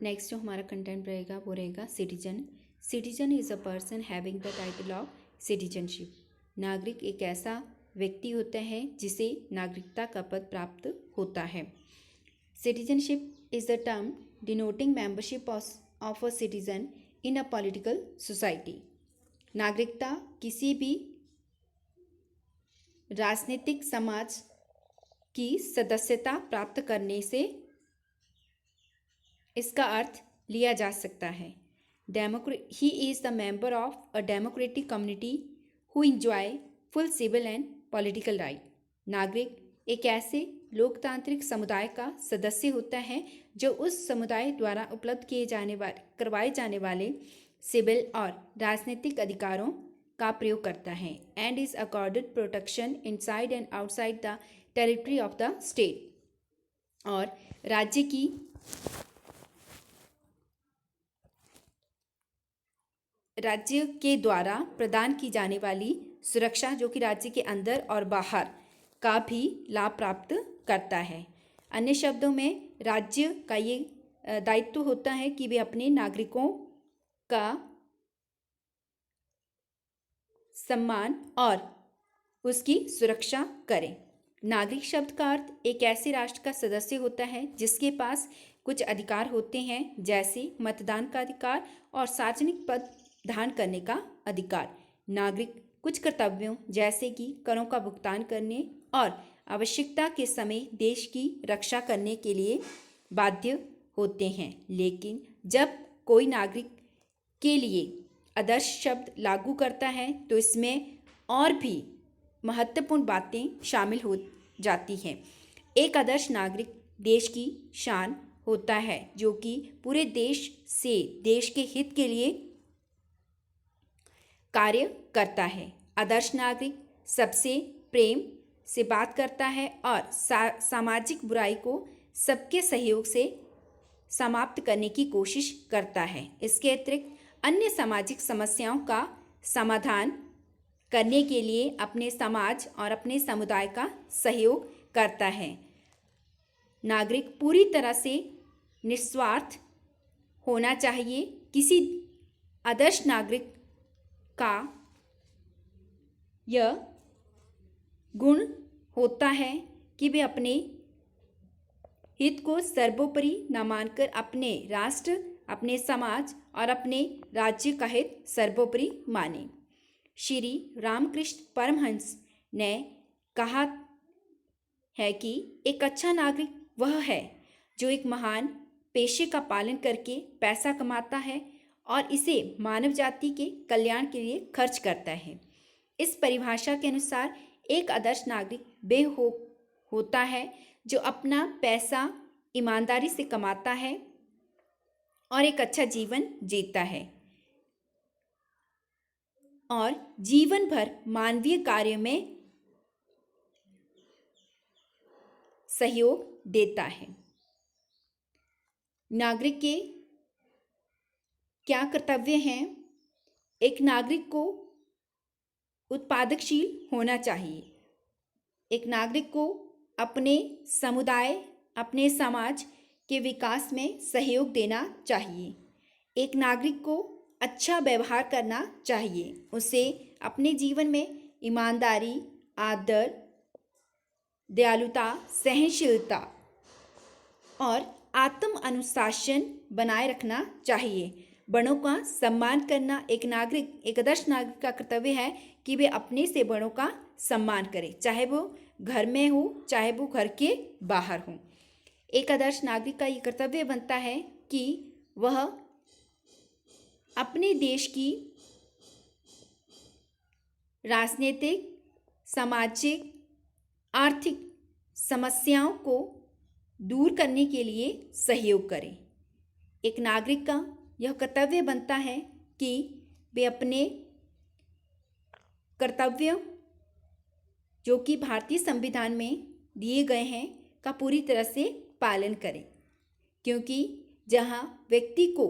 Next जो हमारा content रहेगा वो रहेगा citizen. Citizen is a person having the title of citizenship. नागरिक एक ऐसा व्यक्ति होता है जिसे नागरिकता का पद प्राप्त होता है। Citizenship is the term denoting membership of a citizen in a political society. नागरिकता किसी भी राजनीतिक समाज की सदस्यता प्राप्त करने से इसका अर्थ लिया जा सकता है। He is the member of a democratic community who enjoy full civil and political right. नागरिक एक ऐसे लोकतांत्रिक समुदाय का सदस्य होता है जो उस समुदाय द्वारा उपलब्ध करवाए जाने वाले सिविल और राजनीतिक अधिकारों का प्रयोग करता है and is accorded protection inside and outside the territory of the state. और राज्य के द्वारा प्रदान की जाने वाली सुरक्षा जो कि राज्य के अंदर और बाहर का भी लाभ प्राप्त करता है। अन्य शब्दों में राज्य का ये दायित्व होता है कि वे अपने नागरिकों का सम्मान और उसकी सुरक्षा करें। नागरिक शब्द का अर्थ एक ऐसे राष्ट्र का सदस्य होता है जिसके पास कुछ अधिकार होते हैं, जैसे मतदान का अधिकार और सार्वजनिक पद धारण करने का अधिकार। नागरिक कुछ कर्तव्यों जैसे कि करों का भुगतान करने और आवश्यकता के समय देश की रक्षा करने के लिए बाध्य होते हैं। लेकिन जब कोई नागरिक के लिए आदर्श शब्द लागू करता है तो इसमें और भी महत्वपूर्ण बातें शामिल हो जाती हैं। एक आदर्श नागरिक देश की शान होता है जो कि पूरे देश से देश के हित के लिए कार्य करता है। आदर्श नागरिक सबसे प्रेम से बात करता है और सामाजिक बुराई को सबके सहयोग से समाप्त करने की कोशिश करता है। इसके अतिरिक्त अन्य सामाजिक समस्याओं का समाधान करने के लिए अपने समाज और अपने समुदाय का सहयोग करता है। नागरिक पूरी तरह से निस्वार्थ होना चाहिए। किसी आदर्श नागरिक का यह गुण होता है कि वे अपने हित को सर्वोपरि न मानकर अपने राष्ट्र, अपने समाज और अपने राज्य का हित सर्वोपरि माने। श्री रामकृष्ण परमहंस ने कहा है कि एक अच्छा नागरिक वह है जो एक महान पेशे का पालन करके पैसा कमाता है और इसे मानव जाति के कल्याण के लिए खर्च करता है। इस परिभाषा के अनुसार एक आदर्श नागरिक होता है जो अपना पैसा ईमानदारी से कमाता है और एक अच्छा जीवन जीता है और जीवन भर मानवीय कार्य में सहयोग देता है। नागरिक के क्या कर्तव्य हैं? एक नागरिक को उत्पादकशील होना चाहिए। एक नागरिक को अपने समुदाय, अपने समाज के विकास में सहयोग देना चाहिए। एक नागरिक को अच्छा व्यवहार करना चाहिए। उसे अपने जीवन में ईमानदारी, आदर, दयालुता, सहनशीलता और आत्म अनुशासन बनाए रखना चाहिए। बड़ों का सम्मान करना एक आदर्श नागरिक का कर्तव्य है कि वे अपने से बड़ों का सम्मान करें, चाहे वो घर में हो चाहे वो घर के बाहर हो। एक आदर्श नागरिक का ये कर्तव्य बनता है कि वह अपने देश की राजनीतिक, सामाजिक, आर्थिक समस्याओं को दूर करने के लिए सहयोग करें। एक नागरिक का यह कर्तव्य बनता है कि वे अपने कर्तव्यों जो कि भारतीय संविधान में दिए गए हैं का पूरी तरह से पालन करें, क्योंकि जहाँ व्यक्ति को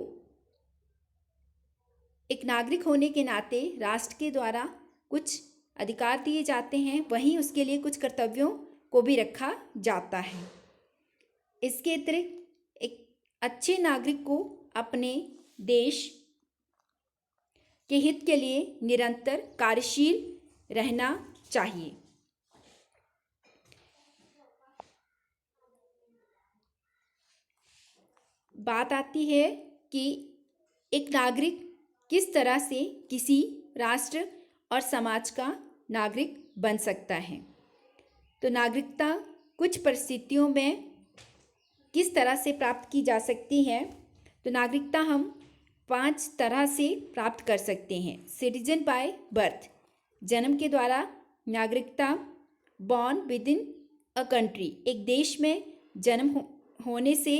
एक नागरिक होने के नाते राष्ट्र के द्वारा कुछ अधिकार दिए जाते हैं, वहीं उसके लिए कुछ कर्तव्यों को भी रखा जाता है। इसके अतिरिक्त एक अच्छे नागरिक को अपने देश के हित के लिए निरंतर कार्यशील रहना चाहिए। बात आती है कि एक नागरिक किस तरह से किसी राष्ट्र और समाज का नागरिक बन सकता है। तो नागरिकता कुछ परिस्थितियों में किस तरह से प्राप्त की जा सकती है। तो नागरिकता हम 5 तरह से प्राप्त कर सकते हैं। सिटीजन बाय बर्थ, जन्म के द्वारा नागरिकता। Born with in a country, एक देश में जन्म होने से।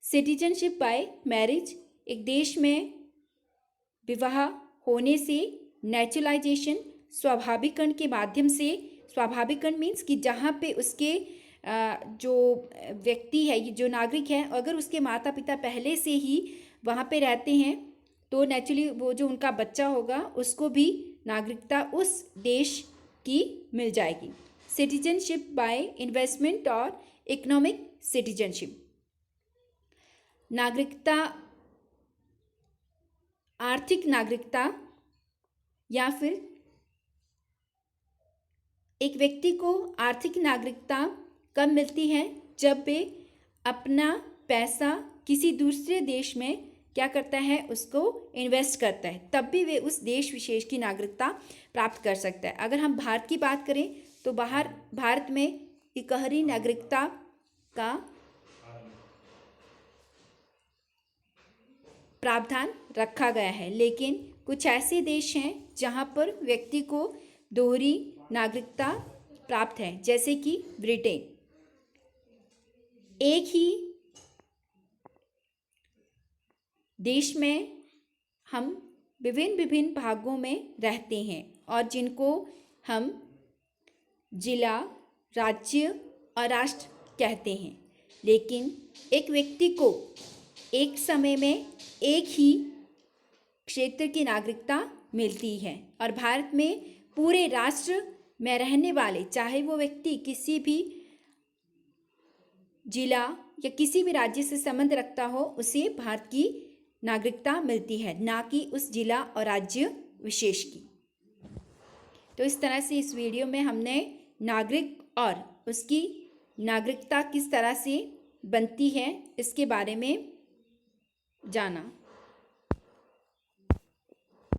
सिटीजनशिप बाय मैरिज, एक देश में विवाह होने से। नेचुरलाइजेशन, स्वाभाविकरण के माध्यम से। स्वाभाविकरण मीन्स कि जहाँ पे उसके जो व्यक्ति है, ये जो नागरिक है, अगर उसके माता पिता पहले से ही वहाँ पे रहते हैं तो नेचुरली वो जो उनका बच्चा होगा उसको भी नागरिकता उस देश की मिल जाएगी। सिटीजनशिप बाय इन्वेस्टमेंट और इकोनॉमिक सिटीजनशिप, नागरिकता आर्थिक नागरिकता, या फिर एक व्यक्ति को आर्थिक नागरिकता कब मिलती है, जब वे अपना पैसा किसी दूसरे देश में क्या करता है, उसको इन्वेस्ट करता है, तब भी वे उस देश विशेष की नागरिकता प्राप्त कर सकता है। अगर हम भारत की बात करें तो भारत में इकहरी नागरिकता का प्रावधान रखा गया है, लेकिन कुछ ऐसे देश हैं जहां पर व्यक्ति को दोहरी नागरिकता प्राप्त है, जैसे कि ब्रिटेन। एक ही देश में हम विभिन्न भागों में रहते हैं और जिनको हम जिला, राज्य और राष्ट्र कहते हैं, लेकिन एक व्यक्ति को एक समय में एक ही क्षेत्र की नागरिकता मिलती है। और भारत में पूरे राष्ट्र में रहने वाले, चाहे वो व्यक्ति किसी भी जिला या किसी भी राज्य से संबंध रखता हो, उसे भारत की नागरिकता मिलती है, ना कि उस जिला और राज्य विशेष की। तो इस तरह से इस वीडियो में हमने नागरिक और उसकी नागरिकता किस तरह से बनती है इसके बारे में जाना।